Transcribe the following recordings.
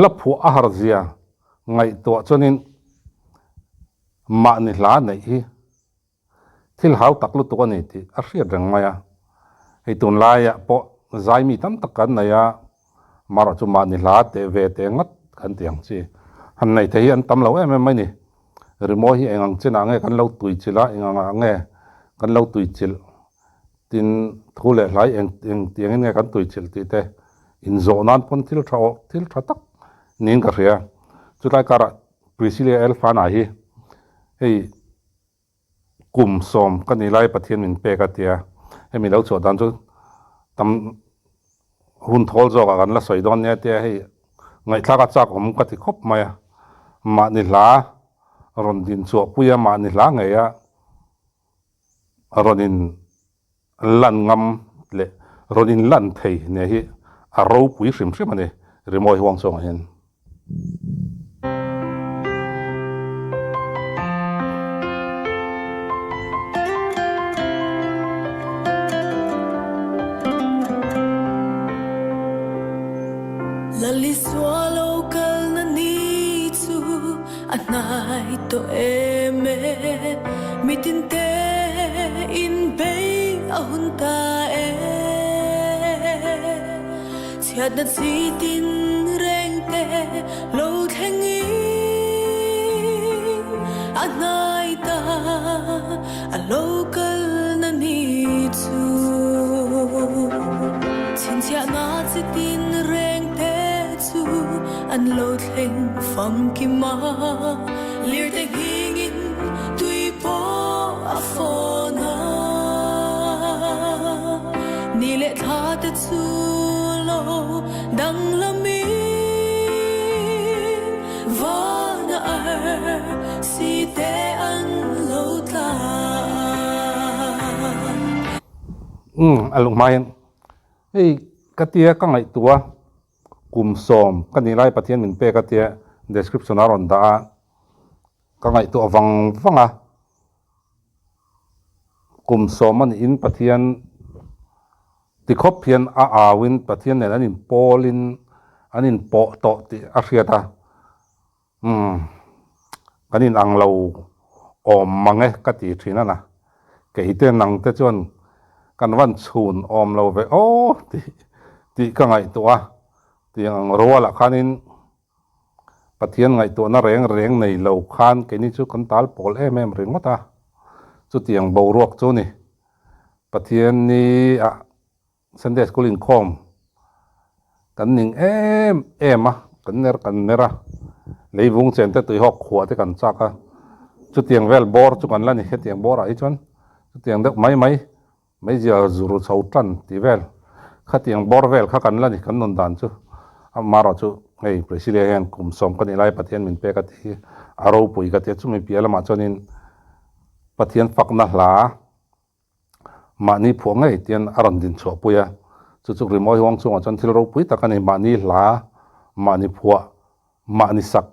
la phu a har zia ngai to chonin ma ni hla nei hi thil hau taklu to ni ti a hriat reng maya hei tun laia po zai mi tam tak kan naya mara chu ma ni hla te ve te ngat kan tiang chi han nei the hi an tam lo em mai ni rimo hi engang chena nge kan lo tui chila engang nge kan lo tui chil tin thule hlai eng tiang nge kan tui chil ti te in zo nan pon thil tha tak nin ka ria chu lai kara prisile el fa na hi hei kum som kan ni lai pathian min pe ka tia hemi lo cho dan chu tam hun thol zo ka kan la soi don ne te hei ngai thla ka chak om ka ti khop maya ma ni hla ron din chu puya ma ni hla nge ya ronin lan ngam le ronin lan thei ne hi a ro pui hrim hrim ani rimoi huang song hen Lali swallow kal na ni chu anai to eme mitinte in bay ahunta e siat na sitin reng te lo thengi anai ta a local na ni chu chin sia na sitin reng te chu an lo thleng fam ki ma lir te hingin tui po a fona ni le tha te chu lo dang la mi vana si te an lo tla alung mayan hei katia ka ngai tua kum som kan ni lai pathian min pe katia description aron da ka ngai tu awang wanga kum som an in pathian ti khop hian a awin pathian nen anin polin anin po to ti a hriata kanin anglo om mange ka ti thina na ke ite nang te chon kan wan chhun om lo ve ti ka ngai tua ti ang rola khanin pathian ngai to na reng nei lo khan ke ni chu kan tal pol em ring mata chu tiang bo ruak chu ni pathian ni a Sunday school in khom kan ning em kan nera leivung chen te tui hok khwa te kan chaka chu tiang vel bor chu kan la ni he tiang bor ai chon chu tiang dek mai ja zuru chau tan ti vel kha tiang bor vel kha kan la ni kan non dan chu amaro chu ei president kum som kan ilai pathian min pe ka ti aro pui ka te chu mi piala ma chonin pathian fakna hla mani phongai tian aron din cho puya chu rimoi huang chu chon thil ro pui takani mani hla mani phua mani sak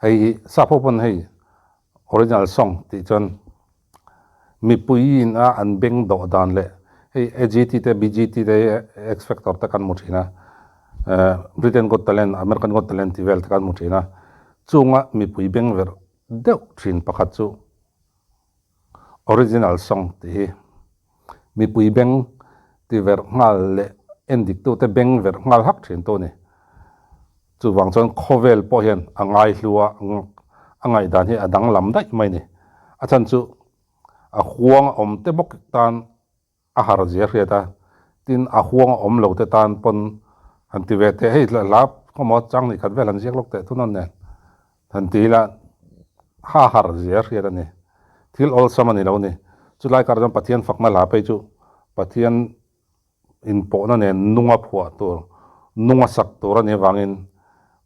hei sapopon hei original song ti chon mi puin a an beng do dan le hei AGT te BGT te X Factor ta kan muthina Britain Got Talent American Got Talent ti vel ta kan muthina chunga mi pui beng ver deuh thin pakhat chu original song ti mi pui beng ti ver ngal le endik tu te beng ver ngal hak thin to ni chu wang chon khovel po hian angai hlua angai dan hi adang lam dai mai ni a chan chu a huang om te bok tan a har zia hriata tin a huang om lo te tan pon han ti ve te hei la komo chang ni khat vel an ziak lok te thunon ne han ti la ha har zia hriata ni thil ol samani lo ni chu lai kar jam pathian fakna la pe chu pathian in po na ne nunga phua tur nunga sak tur ani wangin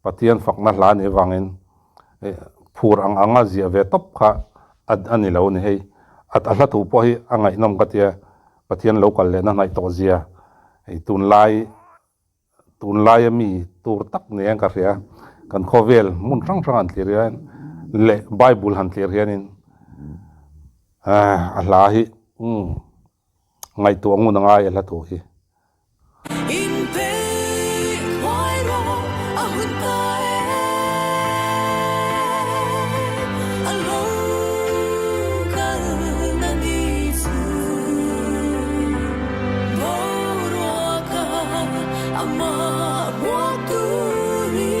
pathian fakna hla ni wangin phur anga zia ve top kha ad ani lo ni hei at a hla tu po hi angai nom ka tia pathian local le na nai to zia ei tun lai mi tur tak ne ang ka ria kan khovel mun rang an tlir le bible han tlir hianin a hla hi ngai tu ngun ngai la tu hi in pe hoi ro ama muaturi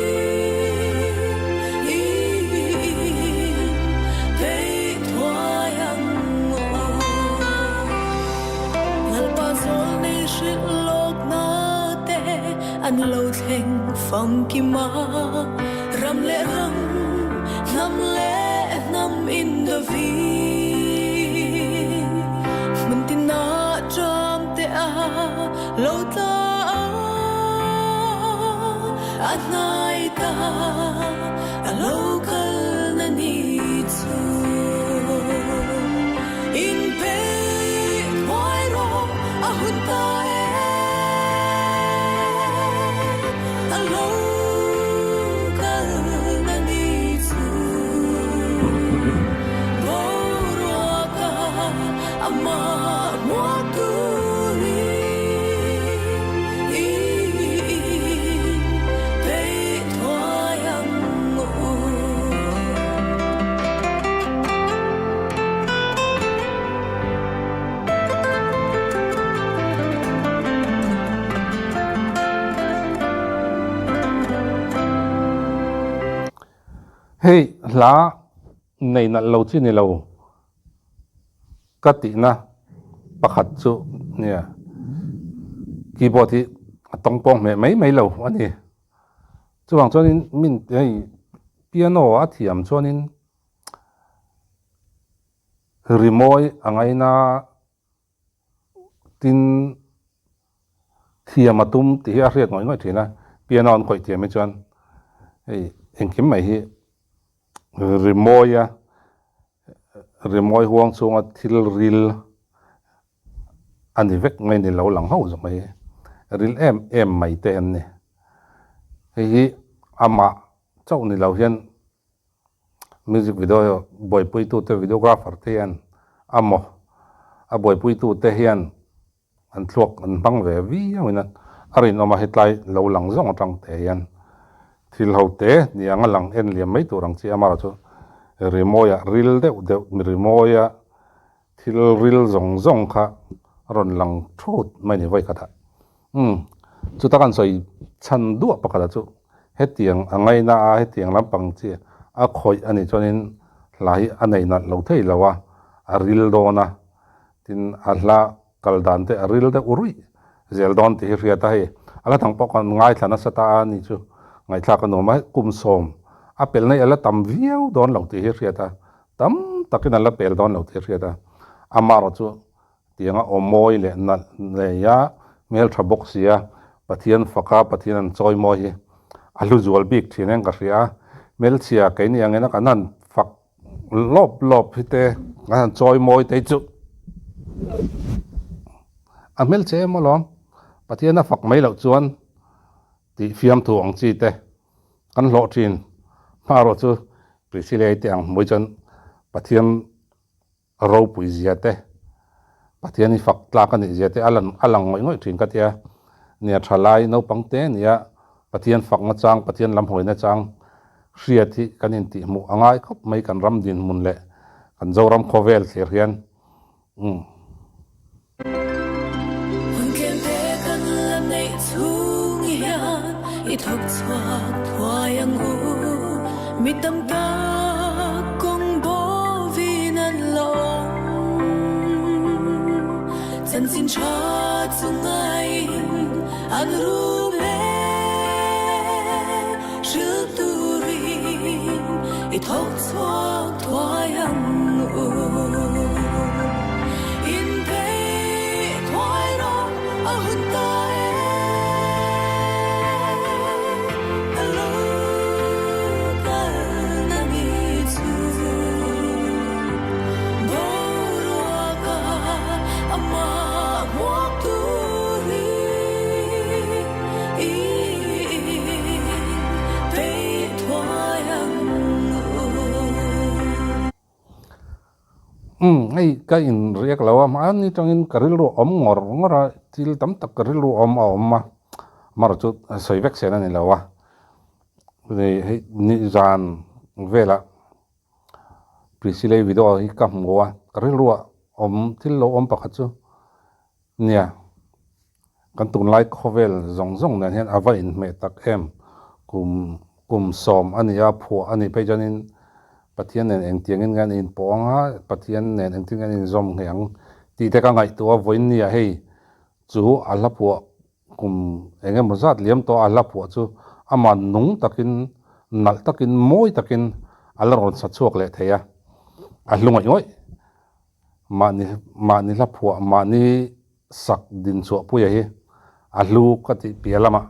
pei thoyang ngalpa zol nei shit lok na te an lo thleng fam ki ma ram le ram nam le nam in the vi mun tin na tram te a lo ta at night ta a local na ni chu in pe why ro a hun ta a local na ni chu boro ka ama muaturi hey la nei na lo chi ni lo ka ti na pakhat chu nia keyboard hi atong pong me mai lo ani chuang chuanin min ei piano a thiam chuanin rimoi angai na tin thiam atum ti a riat ngoi thina piano an koi thiam me chuan ei engkim mai hi rimoi huang chunga thil ril ani vek ngai ni lo lang ho zo mai ril em mai te an ni hi ama chau ni lo hian music video boy pui tu te videographer te an amo a boy pui tu te hian an thlok an bang ve vi awina arin oma hetlai lo lang zong tang te hian thil ho te ni anga lang en liam mai turang chi amara chu rimoya ril de rimoya thil ril zong kha ron lang thut mai ni vai kha tha chu takan soi chan du pakala chu hetiang angai na a hetiang lampang chi a khoi ani chonin lai anei na lo thei lawa a ril do na tin alla kaldan te a ril de urui zel don te ria ta he ala thang pokon ngai thana sata ani chu ngai thla ka no mai kum som apel nei ala tam viau don lo te ria ta tam takin ala pel don lo te ria ta amaro chu tianga omoi le na le ya mel thabok sia pathian faka pathian choi mo hi alu zual bik thinen ka ria mel chia ke ni angena kanan fak lop hite ngan choi moi te chu amel che mo lom pathian fak mai lo chuan ti fiam thu ang chi te kan lo thin maro chu prisile tiang moi chan pathian ro pui zia te pathian ni fak tla kan zia te alang ngoi thin ka tia nia thalai no pangte nia pathian fak nga chang pathian lam hoi na chang hria thi kanin ti mu angai khop mai kan ram din mun le kan zoram khovel thler hian i thok chwak thoyang hu mi tam ta kong bo vin an long chan sin cha chungai an ru le shil tu ri i thok chwak thoyang hu in pe thoy ro a hun ta ai ka in riak lawa ma ni tangin karil ru om ngora til tam tak karil ru om ma mar chu soi vek sena ni lawa ni zan vela prisile video hi kam gowa karil ru om til lo om pakhat chu nia kan tun lai khovel zong nan hian awa in me tak em kum som ania phu ani pe janin pathian nen eng tiangin gan in ponga pathian nen eng tiangin in zom ngeang ti te ka ngai to voin ni a hei chu ala pu kum enge mozat liam to ala pu chu ama nung takin nal takin moi takin ala ron sa chuak le theya a hlungai ngoi mani la pu mani sak din chu pu ya hi a hlu ka ti pialama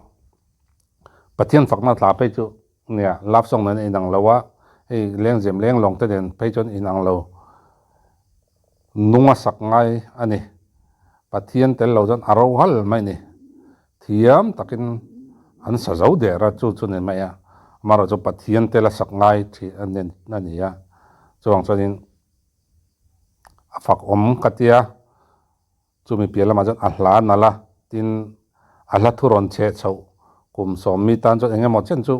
pathian fakna tla pe chu nia lap song nan inang lawa ei leng jem leng long te den pe chon inang lo nunga sak ngai ani pathian tel lo jan aro hal mai ni thiam takin an sa zau de ra chu ne mai a maro chu pathian tel sak ngai thi anen nani ya chuang chonin afak katia chumi pialama jan ahla nala tin ahla thuron che chau kum som mi tan cho enge mo chen chu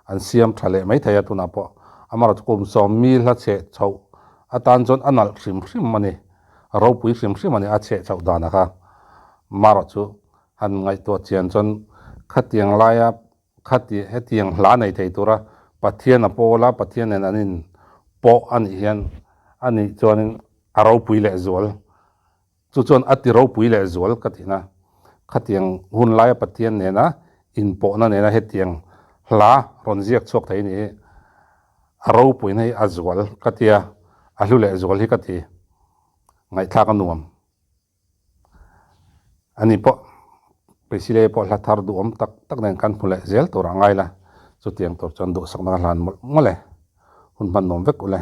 an siam thale mai thaya tuna po amaro kum som mi la che chau atan jon anal hrim mani ro pui hrim mani a che chau dana kha maro chu han ngai to chian chon khatiang laya khati hetiang hla nei thei tura pathian a pola pathian en anin po ani hian ani chonin aro pui le zol chu chon ati ro pui le zol katina khatiang hun laya pathian ne na in po na ne na hetiang hla ron ziak chok thei ni aro pui nei azwal katia alu le zol hi kati ngai thla ka nuam ani po pesile po la thar du om tak nen kan phule zel to rangai la chu tiang tor chan do sak na hlan mole hun ban nom vek ule